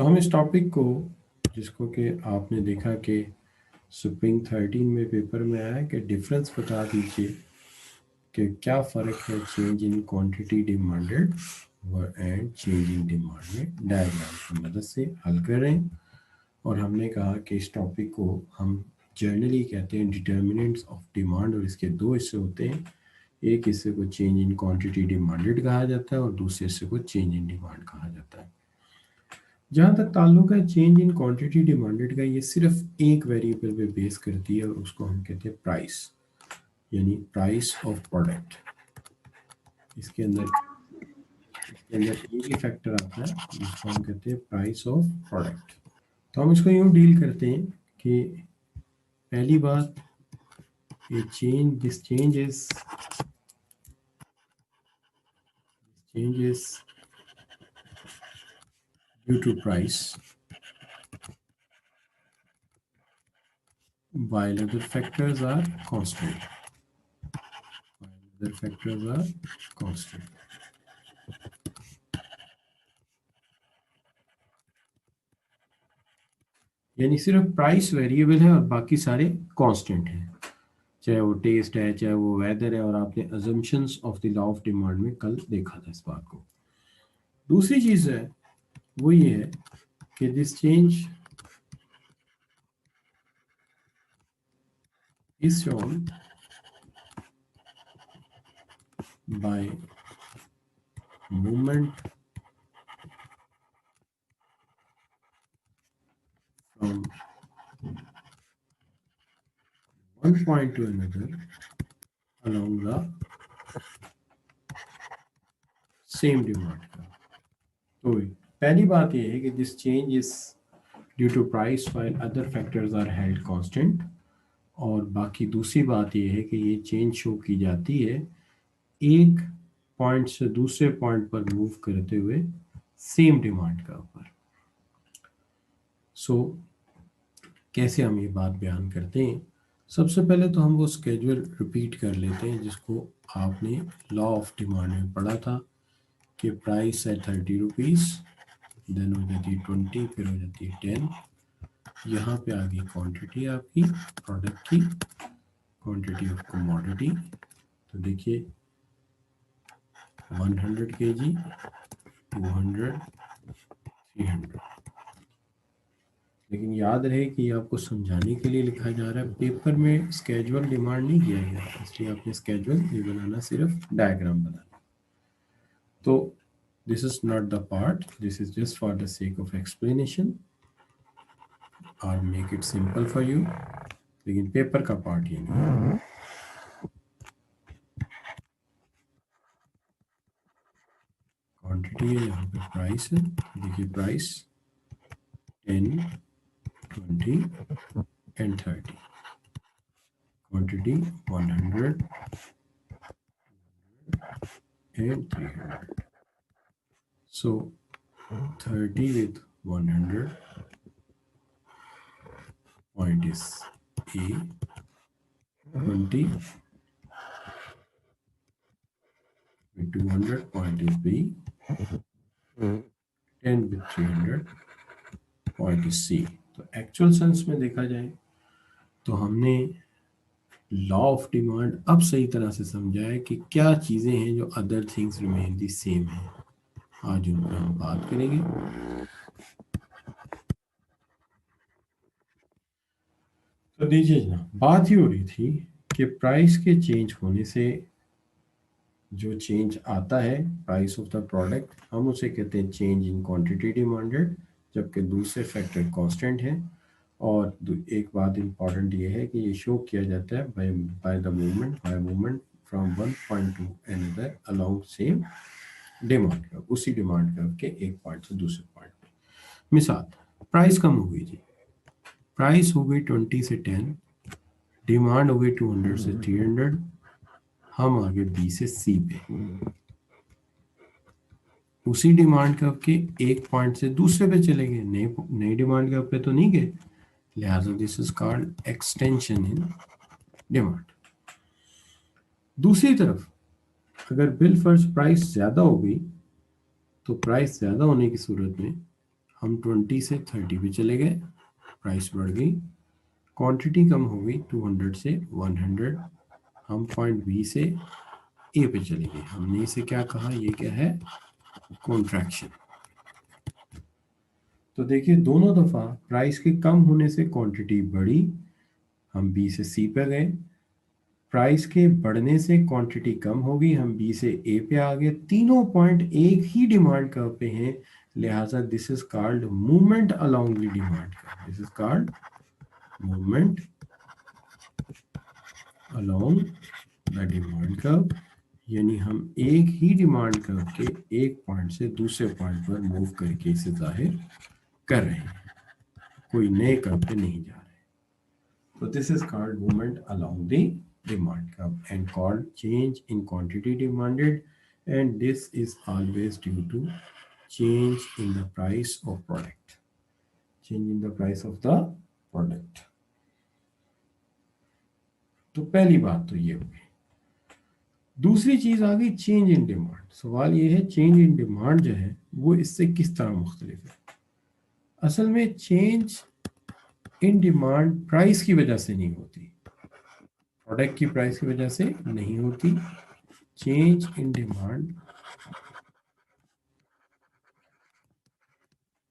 तो हम इस टॉपिक को, जिसको कि आपने देखा कि स्प्रिंग 13 में पेपर में आया कि डिफरेंस बता दीजिए कि क्या फ़र्क है change in quantity demanded and change in demand में, डायग्राम की मदद से हल करें। और हमने कहा कि इस टॉपिक को हम जनरली कहते हैं डिटर्मिनेंट्स ऑफ डिमांड, और इसके दो हिस्से होते हैं। एक हिस्से को चेंज इन क्वांटिटी डिमांडेड कहा जाता है और दूसरे हिस्से को चेंज इन डिमांड कहा जाता है। जहाँ तक ताल्लुक है चेंज इन क्वांटिटी डिमांडेड का, ये सिर्फ एक वेरिएबल पे बेस करती है और उसको हम कहते हैं प्राइस, यानी प्राइस ऑफ प्रोडक्ट। इसके अंदर एक ही फैक्टर आता है जिसको हम कहते हैं प्राइस ऑफ प्रोडक्ट। तो हम इसको यूँ डील करते हैं कि पहली बात, this change is due to price while other factors are constant. यानी सिर्फ प्राइस वेरिएबल है और बाकी सारे कांस्टेंट हैं, चाहे वो टेस्ट है, चाहे वो वेदर है। और आपने assumptions of the law of demand में कल देखा था इस बात को। दूसरी चीज है वो ये है कि this change is shown by movement from one point to another along the same demand का। तो पहली बात ये है कि this change is due to price while other factors are held constant. और बाकी दूसरी बात ये है कि ये चेंज शो की जाती है एक पॉइंट से दूसरे पॉइंट पर मूव करते हुए सेम डिमांड का ऊपर। सो कैसे हम ये बात बयान करते हैं? सबसे पहले तो हम वो स्केड्यूल रिपीट कर लेते हैं जिसको आपने लॉ ऑफ डिमांड में पढ़ा था कि प्राइस है 30 रुपीज़, देन हो जाती है 20, फिर हो जाती है 10। यहाँ पे आ गई क्वांटिटी आपकी प्रोडक्ट की, क्वांटिटी ऑफ कमोडिटी। तो देखिए 100 kg, 200, 300। लेकिन याद रहे कि ये आपको समझाने के लिए लिखा जा रहा है, पेपर में स्केड्यूल डिमांड नहीं किया गया, इसलिए आपने स्केड्यूल नहीं बनाना, सिर्फ डायग्राम बनाना। तो this is not the part, this is just for the sake of explanation और make it simple for you, लेकिन पेपर का पार्ट ये नहीं। क्वांटिटी है, यहाँ पे प्राइस है। देखिए price 10, 20 and 30, quantity 100 and 300. So 30 with 100 point is A, 20 with 200 point is B, 10 with 300 point is C। तो एक्चुअल सेंस में देखा जाए तो हमने लॉ ऑफ डिमांड अब सही तरह से समझा है कि क्या चीज़ें हैं जो other things remain the same है। आज उन पर हम बात करेंगे। तो दीजिए जनाब, बात ही हो रही थी कि प्राइस के चेंज होने से जो चेंज आता है प्राइस ऑफ द प्रोडक्ट, हम उसे कहते हैं चेंज इन क्वांटिटी डिमांडेड, जबकि दूसरे फैक्टर कांस्टेंट है। और एक बात इंपॉर्टेंट ये है कि ये शो किया जाता है by movement from one point to another along same demand curve, उसी डिमांड कर्व के एक पॉइंट से दूसरे पॉइंट पे। मिसाल, प्राइस कम हो गई जी, प्राइस हो गई 20 से 10, डिमांड हो गई 200 से 300, हम आगे बी से सी पे, उसी डिमांड कर्व के एक पॉइंट से दूसरे पे चले गए, नए डिमांड कर्व पे तो नहीं गए, लिहाजा this is called extension in demand. दूसरी तरफ अगर बिल फर्स्ट प्राइस ज्यादा हो गई तो प्राइस ज्यादा होने की सूरत में हम 20 से 30 पे चले गए, प्राइस बढ़ गई, क्वांटिटी कम हो गई 200 से 100, हम पॉइंट बी से ए पे चले गए, हमने इसे क्या कहा, ये क्या है, कॉन्ट्रैक्शन। तो देखिए दोनों दफा प्राइस के कम होने से क्वांटिटी बढ़ी, हम बी से सी पे गए, प्राइस के बढ़ने से क्वांटिटी कम होगी, हम बी से ए पे आ गए, तीनों पॉइंट एक ही डिमांड कर्व पे हैं, लिहाजा this is called movement along the demand curve, this is called movement along the demand curve. यानी हम एक ही डिमांड कर्व के एक पॉइंट से दूसरे पॉइंट पर मूव करके इसे जाहिर कर रहे हैं, कोई नए कर्व पे नहीं जा रहे। तो this is called movement along the demand curve and called change in quantity demanded, and this is always due to change in the price of product, change in the price of the product। तो पहली बात तो ये हो गई। दूसरी चीज आ गई चेंज इन डिमांड। सवाल ये है चेंज इन डिमांड जो है वो इससे किस तरह मुख्तलिफ है। असल में चेंज इन डिमांड प्राइस की वजह से नहीं होती, प्रोडक्ट की प्राइस की वजह से नहीं होती। Change in demand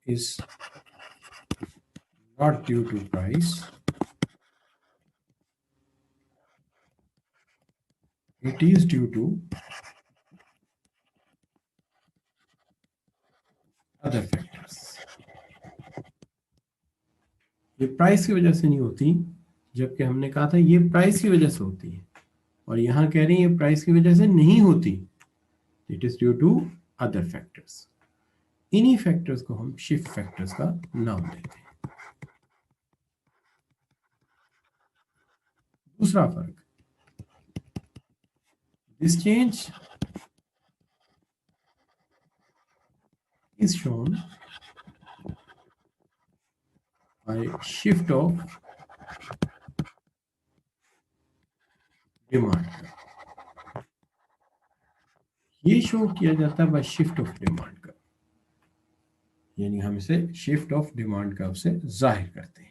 is not due to price, it is due to other factors। ये प्राइस की वजह से नहीं होती, जबकि हमने कहा था ये प्राइस की वजह से होती है, और यहां कह रही है ये प्राइस की वजह से नहीं होती, it is due to other factors. इन्हीं फैक्टर्स को हम शिफ्ट फैक्टर्स का नाम देते हैं। दूसरा फर्क, this change is shown by shift of demand। ये शो किया जाता है बाय शिफ्ट ऑफ डिमांड का, यानी हम इसे शिफ्ट ऑफ डिमांड कर्व से जाहिर करते हैं।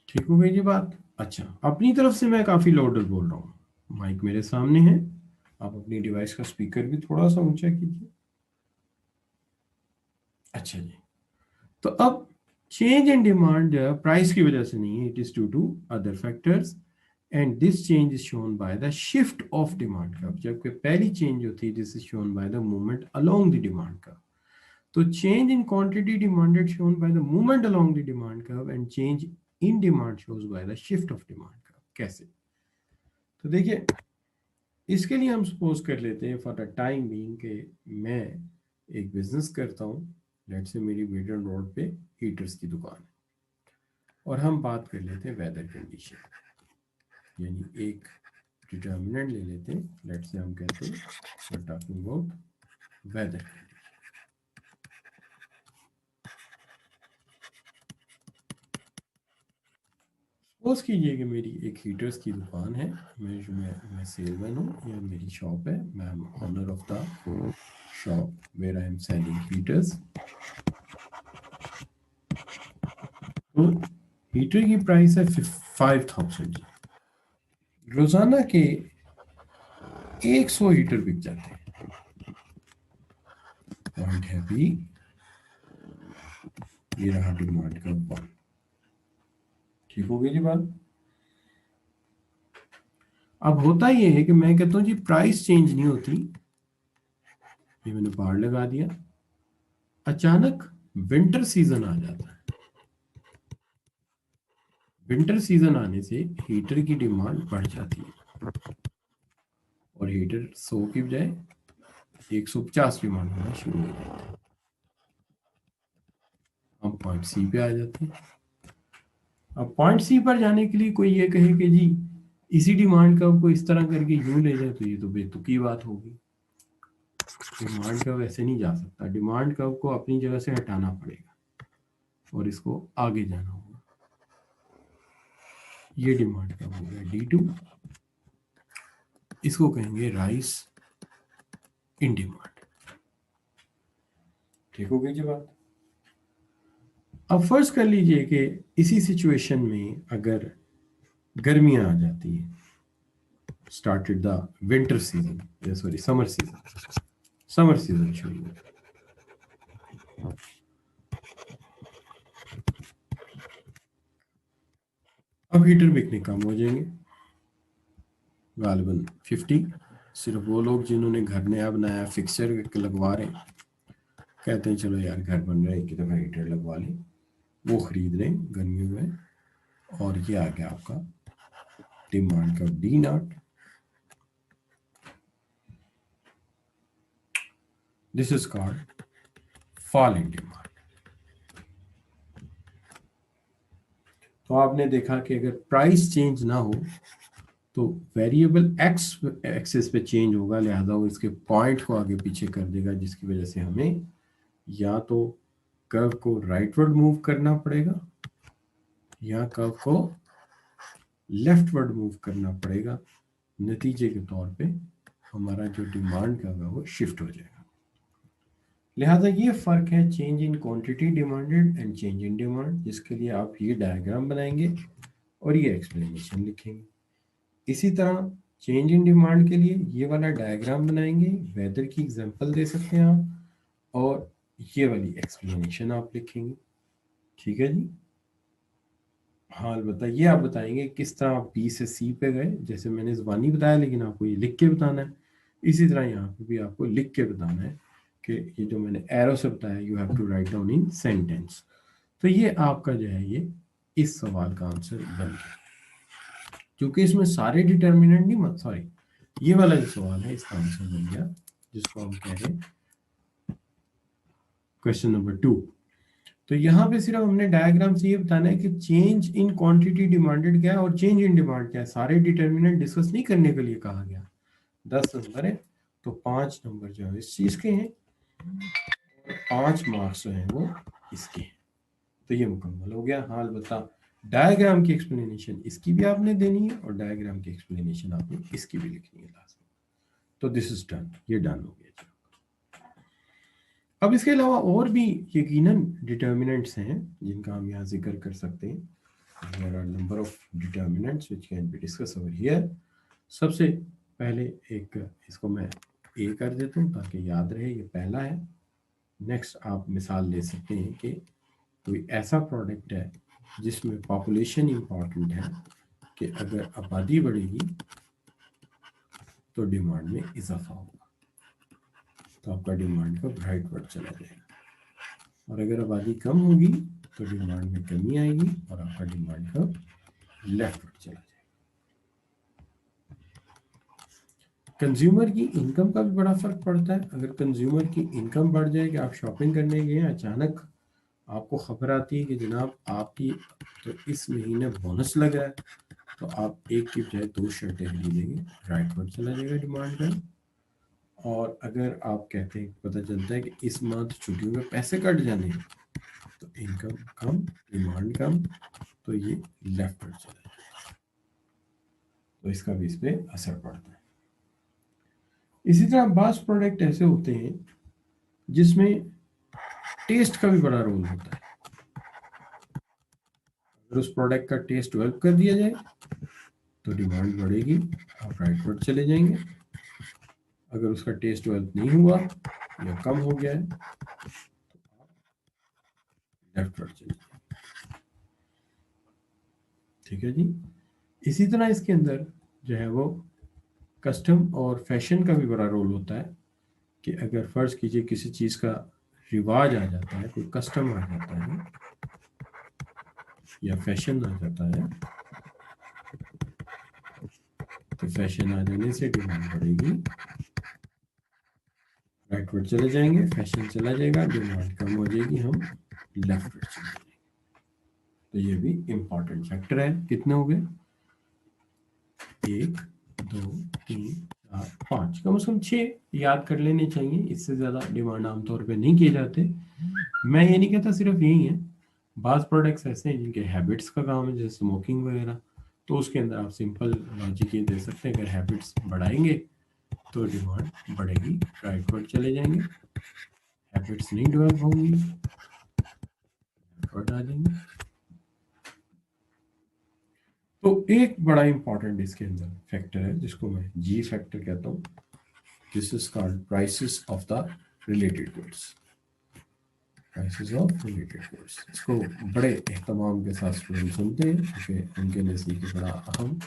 ठीक हो गई जी बात। अच्छा, अपनी तरफ से मैं काफी लाउडर बोल रहा हूँ, माइक मेरे सामने है, आप अपनी डिवाइस का स्पीकर भी थोड़ा सा ऊंचा कीजिए। अच्छा जी, तो अब चेंज इन डिमांड प्राइस की वजह से नहीं है, it is due to other factors, and this change is shown by the shift of demand curve. जबकि पहली चेंज होती है this is shown by the movement along the demand curve. तो change in quantity demanded shown by the movement along the demand curve, and change in demand shows by the shift of demand curve. कैसे? तो देखिए इसके लिए हम suppose कर लेते हैं फॉर द टाइम बीइंग के मैं एक बिजनेस करता हूँ, लेट्स से मेरी वीडन रोड पे हीटर्स की दुकान है, और हम बात कर लेते हैं वेदर कंडीशन, यानी एक डिटर्मिनेंट ले लेते हैं, लेट्स से हम कहते हैं टॉकिंग अबाउट वेदर। सपोज कीजिए कि मेरी एक हीटर्स की दुकान है, मैं सेलमैन हूँ, या मेरी शॉप है, मैं am owner of the shop where I am selling heaters. तो हीटर की प्राइस है 5000। रोजाना के 100 हीटर बिक जाते हैं। पॉइंट है भी, ये रहा डिमांड का पॉइंट। ठीक हो गई जी बात। अब होता ये है कि मैं कहता हूं जी प्राइस चेंज नहीं होती, ये मैंने बाहर लगा दिया, अचानक विंटर सीजन आ जाता है। विंटर सीजन आने से हीटर की डिमांड बढ़ जाती है, और हीटर 100 की बजाय 150 डिमांड होना शुरू हो जाता है। हम पॉइंट सी पे आ जाते हैं। अब पॉइंट सी पर जाने के लिए कोई ये कहे कि जी इसी डिमांड कर्व को इस तरह करके यूं ले जाए, तो ये तो बेतुकी बात होगी। डिमांड कर्व ऐसे नहीं जा सकता, डिमांड कर्व को अपनी जगह से हटाना पड़ेगा और इसको आगे जाना होगा। ये डिमांड कब हो गया D2, इसको कहेंगे राइस इन डिमांड। ठीक हो गई जी बात। अब फर्ज कर लीजिए कि इसी सिचुएशन में अगर गर्मियां आ जाती है, started the winter season, sorry summer season शुरू हुआ। अब हीटर बिकने कम हो जाएंगे गालिबन 50। सिर्फ वो लोग जिन्होंने घर नया बनाया, फिक्सर लगवा रहे, कहते हैं चलो यार घर बन रहा है, एक दफ़ा हीटर लगवा लें, वो खरीद लें गर्मियों में। और ये आ गया आपका डिमांड का D0। This is called fall in demand. तो आपने देखा कि अगर प्राइस चेंज ना हो तो वेरिएबल एक्स एक्सिस पे चेंज होगा, लिहाजा वो इसके पॉइंट को आगे पीछे कर देगा, जिसकी वजह से हमें या तो कर्व को राइटवर्ड मूव करना पड़ेगा या कर्व को लेफ्टवर्ड मूव करना पड़ेगा। नतीजे के तौर पे हमारा जो डिमांड का होगा वो शिफ्ट हो जाएगा। लिहाजा ये फ़र्क है change in quantity demanded and change in demand, जिसके लिए आप ये डायग्राम बनाएंगे और ये एक्सप्लेनेशन लिखेंगे। इसी तरह चेंज इन डिमांड के लिए ये वाला डायग्राम बनाएंगे, वेदर की एग्जांपल दे सकते हैं आप, और ये वाली एक्सप्लेनेशन आप लिखेंगे। ठीक है जी। हाँ बताइए, आप बताएंगे किस तरह आप बी से सी पे गए, जैसे मैंने ज़बानी बताया, लेकिन आपको ये लिख के बताना है। इसी तरह यहाँ पे भी आपको लिख के बताना है कि ये जो मैंने एरो से बताया, you have to write down in sentence. तो ये आपका जो है ये इस सवाल का आंसर बन गया, क्योंकि इसमें सारे डिटर्मिनेंट नहीं, सॉरी ये वाला जो सवाल है इसका आंसर बन गया, जिसको हम कह रहे हैं क्वेश्चन नंबर 2। तो यहाँ पे सिर्फ हमने डायग्राम से ये बताना है कि चेंज इन क्वांटिटी डिमांडेड क्या है और चेंज इन डिमांड क्या है। सारे डिटर्मिनेंट डिस्कस नहीं करने के लिए कहा गया। 10 नंबर है तो 5 नंबर जो है इस चीज़ के हैं, 5 मार्क्स जो हैं वो इसके हैं। तो ये मुकम्मल हो गया। हाल बता डायग्राम की एक्सप्लेनेशन इसकी भी आपने देनी है और डायग्राम की एक्सप्लेनेशन आपने इसकी भी लिखनी है लास्ट में। तो दिस इज डन, ये डन हो गया। अब इसके अलावा और भी यकीनन डिटर्मिनेंट्स हैं जिनका हम यहाँ जिक्र कर सकते हैं। There are number of determinants which can be discussed over here. सबसे पहले एक इसको मैं ए कर देता हूँ ताकि याद रहे, ये पहला है। नेक्स्ट आप मिसाल ले सकते हैं कि कोई ऐसा प्रोडक्ट है जिसमें पॉपुलेशन इम्पॉर्टेंट है कि अगर आबादी बढ़ेगी तो डिमांड में इजाफा होगा, तो आपका डिमांड का राइटवर्ड चला जाएगा, और अगर आबादी कम होगी तो डिमांड में कमी आएगी और आपका डिमांड का लेफ्टवर्ड चला जाएगा। कंज्यूमर की इनकम का भी बड़ा फर्क पड़ता है। अगर कंज्यूमर की इनकम बढ़ जाए कि आप शॉपिंग करने गए, अचानक आपको खबर आती है कि जनाब आपकी तो इस महीने बोनस लग रहा है, तो आप एक की बजाय 2 शर्टें खरीदेंगे, राइटवर्ड चला जाएगा डिमांड का। और अगर आप कहते हैं, पता चलता है कि इस मंथ छुट्टियों में पैसे कट जाने हैं, तो इनकम कम, डिमांड कम, तो ये लेफ्टवर्ड चला जाएगा, तो इसका भी इस पर असर पड़ता है। इसी तरह बास प्रोडक्ट ऐसे होते हैं जिसमें टेस्ट का भी बड़ा रोल होता है। अगर उस प्रोडक्ट का टेस्ट डेवलप कर दिया जाए तो डिमांड बढ़ेगी, आप राइटवर्ड चले जाएंगे। अगर उसका टेस्ट डेवलप नहीं हुआ या कम हो गया है तो आप लेफ्टवर्ड चले जाएंगे। ठीक है जी। इसी तरह इसके अंदर जो है वो कस्टम और फैशन का भी बड़ा रोल होता है कि अगर फर्ज कीजिए किसी चीज़ का रिवाज आ जाता है, कोई कस्टम आ जाता है या फैशन आ जाता है, तो फैशन आ जाने से डिमांड बढ़ेगी, राइटवर्ड चले जाएंगे, फैशन चला जाएगा, डिमांड कम हो जाएगी, हम लेफ्टवर्ड चले जाएंगे। तो ये भी इंपॉर्टेंट फैक्टर है। कितने हो गए? 1 2 3 4 5, कम से कम 6 याद कर लेने चाहिए, इससे ज़्यादा डिमांड आमतौर पे नहीं किए जाते। मैं ये नहीं कहता सिर्फ यही है, बाज़ प्रोडक्ट्स ऐसे हैं जिनके हैबिट्स का काम है, जैसे स्मोकिंग वगैरह, तो उसके अंदर आप सिंपल लॉजिक ये दे सकते हैं, अगर हैबिट्स बढ़ाएंगे तो डिमांड बढ़ेगी, राइटवर्ड चले जाएंगे। हैबिट्स नहीं डेवलप होंगी, लेफ्टवर्ड आ जाएंगे। तो एक बड़ा इंपॉर्टेंट इसके अंदर फैक्टर है जिसको मैं जी फैक्टर कहता हूँ। This is called prices of the related goods. Prices of related goods, इसको बड़े एहतमाम के साथ स्टूडेंट सुनते हैं क्योंकि उनके नज़दीक बड़ा अहम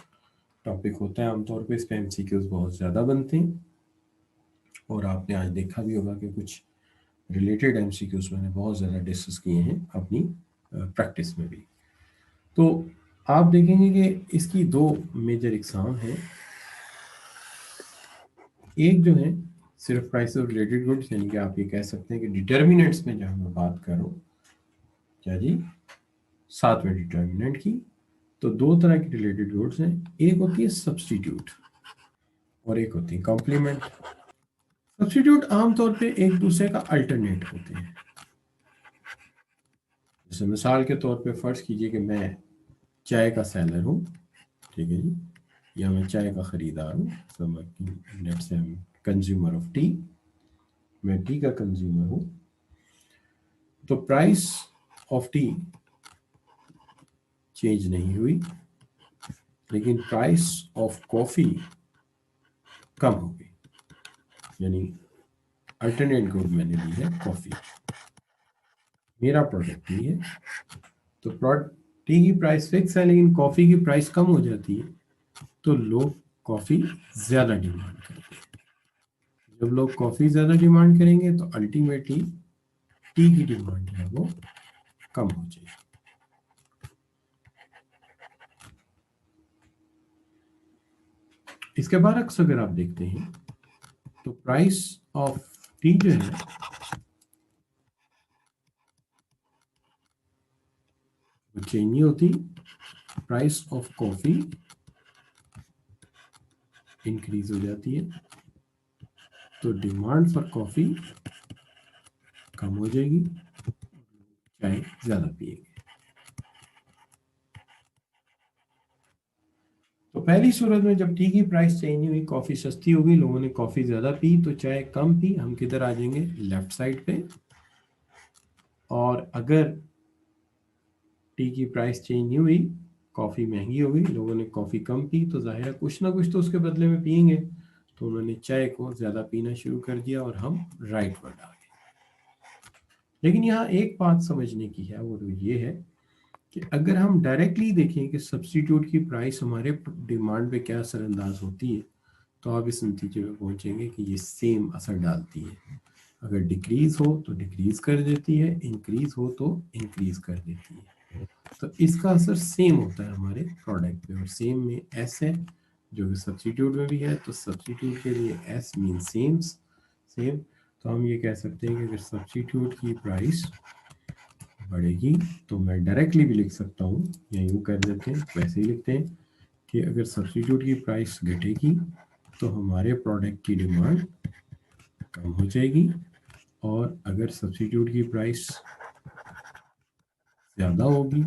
टॉपिक होता है। आमतौर पे इस पे एमसीक्यूज बहुत ज़्यादा बनते हैं और आपने आज देखा भी होगा कि कुछ रिलेटेड एमसीक्यूज मैंने बहुत ज़्यादा डिस्कस किए हैं अपनी प्रैक्टिस में भी। तो आप देखेंगे कि इसकी दो मेजर एग्जाम हैं। एक जो है सिर्फ प्राइस ऑफ रिलेटेड गुड्स, यानी कि आप ये कह सकते हैं कि डिटर्मिनेंट्स में जहाँ मैं बात कर रहा हूँ, क्या जी, सातवें डिटर्मिनेंट की। तो दो तरह की रिलेटेड गुड्स हैं, एक होती है सब्स्टिट्यूट और एक होती है कॉम्प्लीमेंट। सब्स्टिट्यूट आमतौर पे एक दूसरे का अल्टरनेट होते हैं। जैसे मिसाल के तौर पे फर्ज कीजिए कि मैं चाय का सेलर हूँ, ठीक है जी, या मैं चाय का खरीदार हूँ, let's say consumer of T, मैं टी का कंज्यूमर हूँ। तो प्राइस ऑफ टी चेंज नहीं हुई, लेकिन प्राइस ऑफ कॉफी कम हो गई। यानी अल्टरनेट गुड मैंने ली है कॉफी, मेरा प्रोडक्ट नहीं है। तो प्रोडक्ट टी की प्राइस फिक्स है लेकिन कॉफी की प्राइस कम हो जाती है, तो लोग कॉफी ज्यादा डिमांड करते हैं। जब लोग कॉफी ज्यादा डिमांड करेंगे तो अल्टीमेटली टी की डिमांड है वो कम हो जाएगी। इसके बरक्स अगर आप देखते हैं तो प्राइस ऑफ टी जो है वो चेंज नहीं होती, प्राइस ऑफ कॉफी इंक्रीज हो जाती है, तो डिमांड फॉर कॉफी कम हो जाएगी, चाय ज्यादा पिएंगे। तो पहली सूरत में जब टी की प्राइस चेंज हुई, कॉफी सस्ती हो गई, लोगों ने कॉफी ज्यादा पी तो चाय कम पी, हम किधर आ जाएंगे, लेफ्ट साइड पे। और अगर टी की प्राइस चेंज नहीं हुई, कॉफी महंगी हो गई, लोगों ने कॉफी कम पी, तो जाहिर है कुछ ना कुछ तो उसके बदले में पिएंगे, तो उन्होंने चाय को ज्यादा पीना शुरू कर दिया और हम राइट वर्ड आ गए। लेकिन यहाँ एक बात समझने की है, वो ये है कि अगर हम डायरेक्टली देखें कि सब्स्टिट्यूट की प्राइस हमारे डिमांड पे क्या असरअंदाज होती है, तो आप इस नतीजे में पहुंचेंगे कि ये सेम असर डालती है। अगर डिक्रीज हो तो डिक्रीज कर देती है, इंक्रीज हो तो इंक्रीज कर देती है। तो इसका असर सेम होता है हमारे प्रोडक्ट पे, और सेम में एस है जो कि सब्स्टिट्यूट में भी है, तो सब्स्टिट्यूट के लिए एस मीन सेम सेम। तो हम ये कह सकते हैं कि अगर सब्स्टिट्यूट की प्राइस बढ़ेगी तो मैं डायरेक्टली भी लिख सकता हूँ, या यूँ कर देते हैं, वैसे ही लिखते हैं कि अगर सब्स्टिट्यूट की प्राइस घटेगी तो हमारे प्रोडक्ट की डिमांड कम हो जाएगी, और अगर सब्स्टिट्यूट की प्राइस ज़्यादा होगी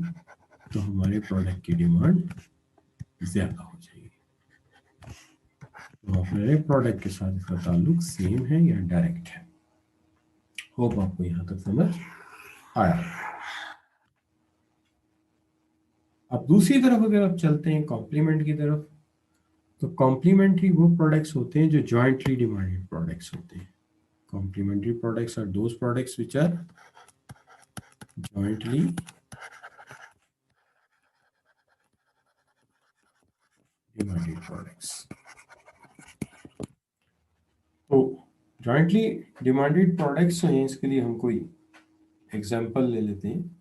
तो हमारे प्रोडक्ट की डिमांड ज़्यादा हो जाएगी। तो हमारे प्रोडक्ट के साथ इसका ताल्लुक सेम है या डायरेक्ट है। होप आपको यहाँ तक समझ आया। अब दूसरी तरफ अगर आप चलते हैं कॉम्प्लीमेंट की तरफ, तो कॉम्प्लीमेंट्री वो प्रोडक्ट्स होते हैं जो जॉइंटली डिमांडेड प्रोडक्ट्स होते हैं। Complementary products are those products which are jointly demanded products. तो जॉइंटली डिमांडेड प्रोडक्ट्स हैं, इसके लिए हम कोई एग्जांपल ले लेते हैं।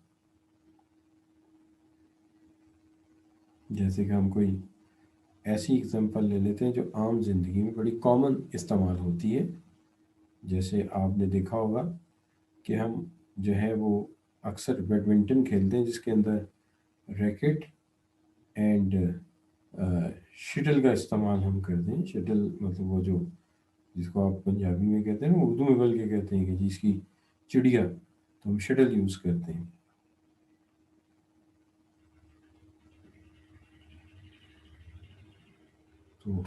जैसे कि हम कोई ऐसी एग्जांपल ले लेते हैं जो आम जिंदगी में बड़ी कॉमन इस्तेमाल होती है। जैसे आपने देखा होगा कि हम जो है वो अक्सर बैडमिंटन खेलते हैं जिसके अंदर रैकेट एंड शटल का इस्तेमाल हम करते हैं। शटल मतलब वो जो जिसको आप पंजाबी में कहते हैं, उर्दू में बल्कि कहते हैं कि जिसकी चिड़िया, तो हम शटल यूज़ करते हैं। तो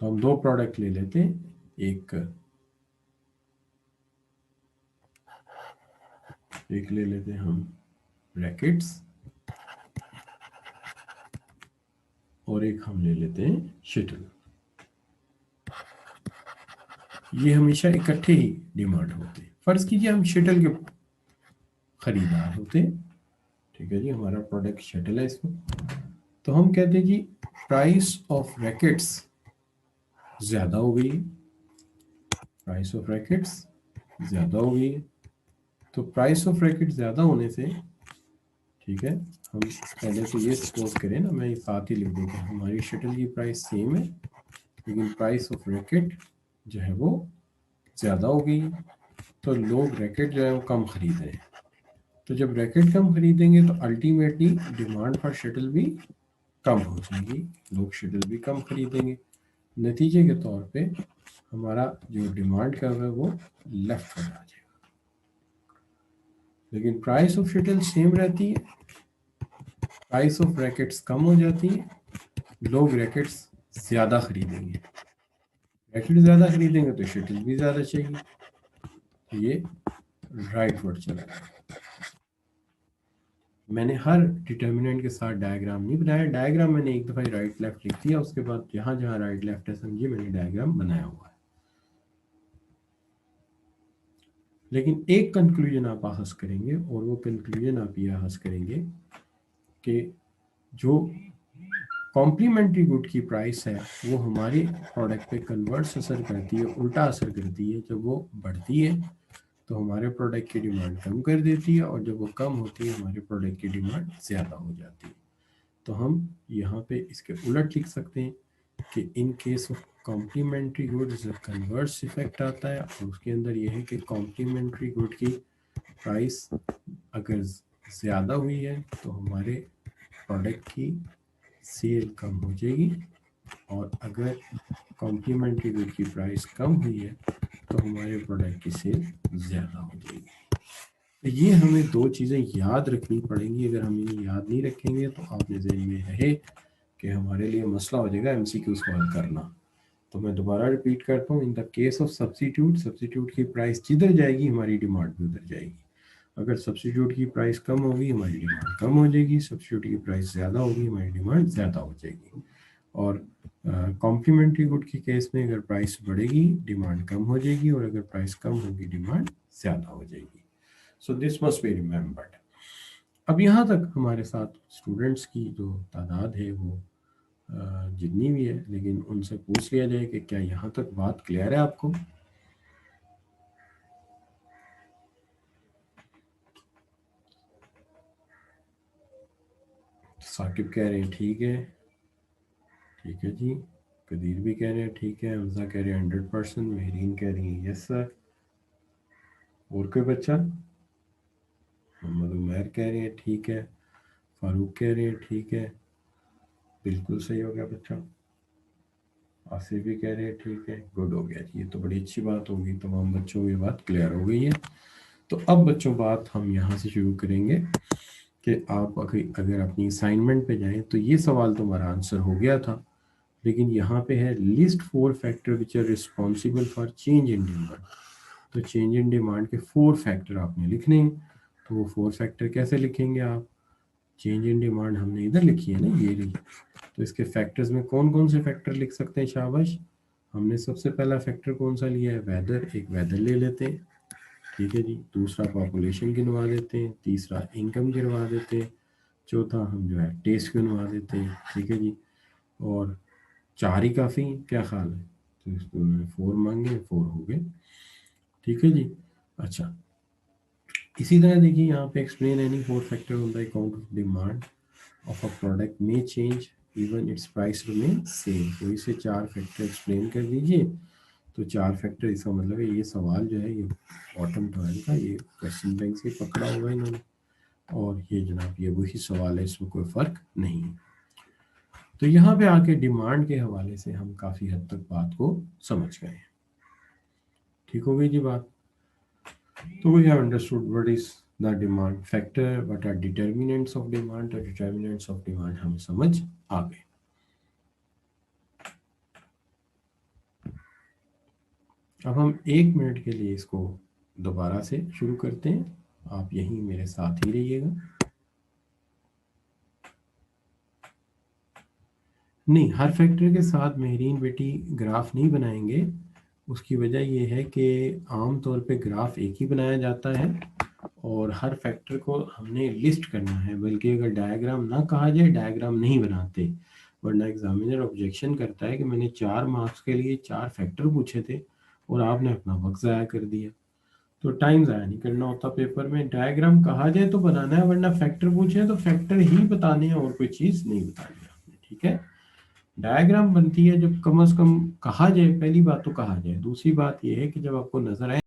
हम दो प्रोडक्ट ले लेते हैं, एक ले लेते हैं हम रैकेट्स और एक हम ले लेते हैं शटल। ये हमेशा इकट्ठे ही डिमांड होते हैं। फर्ज कीजिए हम शटल के खरीदार होते हैं, ठीक है जी, हमारा प्रोडक्ट शटल है इसमें। तो हम कहते हैं जी प्राइस ऑफ रैकेट्स ज़्यादा हो गई, प्राइस ऑफ रैकेट्स ज़्यादा हो गई। तो प्राइस ऑफ रैकेट ज़्यादा होने से, ठीक है, हम पहले तो ये सपोज करें ना, मैं साथ ही लिख दूँगा हमारी शटल की प्राइस सेम है लेकिन प्राइस ऑफ रैकेट जो है वो ज़्यादा हो गई। तो लोग रैकेट जो है वो कम खरीद रहे हैं। तो जब रैकेट कम खरीदेंगे तो अल्टीमेटली डिमांड फॉर शटल भी कम हो जाएगी, लोग शटल भी कम खरीदेंगे। नतीजे के तौर पे हमारा जो डिमांड कर्व है वो लेफ्ट में आ जाएगा। लेकिन प्राइस ऑफ शटल सेम रहती है, प्राइस ऑफ रैकेट्स कम हो जाती है, लोग रैकेट्स ज़्यादा खरीदेंगे, रैकेट ज़्यादा खरीदेंगे तो शटल भी ज़्यादा चाहिए। तो ये राइट वर्ड चला गया। मैंने हर डिटर्मिनेंट के साथ डायग्राम नहीं बनाया, डायग्राम मैंने एक दफ़ा राइट लेफ्ट लिख दिया, उसके बाद जहाँ जहाँ राइट लेफ्ट है समझिए मैंने डायग्राम बनाया हुआ है। लेकिन एक कंक्लूजन आप हासिल करेंगे और वो कंक्लूजन आप ये हासिल करेंगे कि जो कॉम्प्लीमेंट्री गुड की प्राइस है वो हमारे प्रोडक्ट पे कन्वर्स असर करती है, उल्टा असर करती है। जब वो बढ़ती है तो हमारे प्रोडक्ट की डिमांड कम कर देती है और जब वो कम होती है हमारे प्रोडक्ट की डिमांड ज़्यादा हो जाती है। तो हम यहाँ पे इसके उलट लिख सकते हैं कि in case of complementary goods converse effect आता है और उसके अंदर यह है कि कॉम्प्लीमेंट्री गुड की प्राइस अगर ज़्यादा हुई है तो हमारे प्रोडक्ट की सेल कम हो जाएगी और अगर कॉम्प्लीमेंट्री गुड की प्राइस कम हुई है तो हमारे प्रोडक्ट की सेल ज़्यादा हो जाएगी। तो ये हमें दो चीज़ें याद रखनी पड़ेंगी। अगर हम इन्हें याद नहीं रखेंगे तो आपने ज़हन में रहे कि हमारे लिए मसला हो जाएगा MCQ सॉल्व करना। तो मैं दोबारा रिपीट करता हूँ, in the case of substitute की प्राइस जिधर जाएगी हमारी डिमांड भी उधर जाएगी। अगर सब्स्टिट्यूट की प्राइस कम होगी हमारी डिमांड कम हो जाएगी, सब्स्टिट्यूट की प्राइस ज़्यादा होगी हमारी डिमांड ज़्यादा हो जाएगी। और कॉम्प्लीमेंट्री गुड के केस में अगर प्राइस बढ़ेगी डिमांड कम हो जाएगी और अगर प्राइस कम होगी डिमांड ज़्यादा हो जाएगी। So this must be remembered. अब यहाँ तक हमारे साथ स्टूडेंट्स की जो तादाद है वो जितनी भी है, लेकिन उनसे पूछ लिया जाए कि क्या यहाँ तक बात क्लियर है आपको? साकिब कह रहे हैं ठीक है, ठीक है जी। कदीर भी कह रहे हैं ठीक है, हमजा कह रहे हैं 100%, महरीन कह रही हैं यस सर। और कोई बच्चा? मोहम्मद उमैर कह रहे हैं ठीक है, फारूक कह रहे हैं ठीक है, बिल्कुल सही हो गया बच्चा। आसिफ भी कह रहे हैं ठीक है, गुड हो गया जी, ये तो बड़ी अच्छी बात होगी, तमाम बच्चों को ये बात क्लियर हो गई है। तो अब बच्चों बात हम यहाँ से शुरू करेंगे कि आप अगर अपनी असाइनमेंट पे जाएं तो ये सवाल तो हमारा आंसर हो गया था, लेकिन यहाँ पे है list 4 factor which are responsible for change in demand. तो चेंज इन डिमांड के 4 फैक्टर आपने लिखने हैं। तो वो 4 फैक्टर कैसे लिखेंगे आप? चेंज इन डिमांड हमने इधर लिखी है ना, ये रही। तो इसके फैक्टर्स में कौन कौन से फैक्टर लिख सकते हैं? शाबाश। हमने सबसे पहला फैक्टर कौन सा लिया है? वेदर। एक वेदर ले लेते हैं, ठीक है जी। दूसरा पॉपुलेशन गिनवा देते हैं, तीसरा इनकम गिनवा देते हैं, चौथा हम जो है टेस्ट गिनवा देते हैं, ठीक है जी। और 4 ही काफ़ी, क्या ख्याल है? तो इसको उन्होंने 4 मांगे, 4 हो गए, ठीक है जी। अच्छा, इसी तरह देखिए यहाँ पे explain any 4 factor on the account of demand of a product में change even its price remain same. तो इसे 4 फैक्टर एक्सप्लेन कर दीजिए। तो 4 फैक्टर, इसका मतलब है ये सवाल जो है ये बॉटम 12 का ये क्वेश्चन बैंक से पकड़ा हुआ है इन्होंने, और ये जनाब ये वही सवाल है, इसमें कोई फ़र्क नहीं है। तो यहाँ पे आके डिमांड के हवाले से हम काफ़ी हद तक बात को समझ गए हैं। ठीक हो गई जी बात। तो we have understood what is the demand factor, what are determinants of demand. तो डिटर्मिनेंट्स ऑफ डिमांड हमें समझ आ गए। अब हम 1 मिनट के लिए इसको दोबारा से शुरू करते हैं, आप यहीं मेरे साथ ही रहिएगा। नहीं, हर फैक्टर के साथ मेहरीन बेटी ग्राफ नहीं बनाएंगे। उसकी वजह ये है कि आम तौर पे ग्राफ एक ही बनाया जाता है और हर फैक्टर को हमने लिस्ट करना है, बल्कि अगर डायग्राम ना कहा जाए डायग्राम नहीं बनाते, वरना एग्जामिनर ऑब्जेक्शन करता है कि मैंने 4 मार्क्स के लिए 4 फैक्टर पूछे थे और आपने अपना वक्त ज़ाया कर दिया। तो टाइम ज़ाया नहीं करना होता पेपर में, डायग्राम कहा जाए तो बनाना है, वरना फैक्टर पूछे तो फैक्टर ही बताने हैं और कोई चीज़ नहीं बतानी है आपने। ठीक है, डायग्राम बनती है जब कम से कम कहा जाए, पहली बात तो कहा जाए, दूसरी बात यह है कि जब आपको नजर आए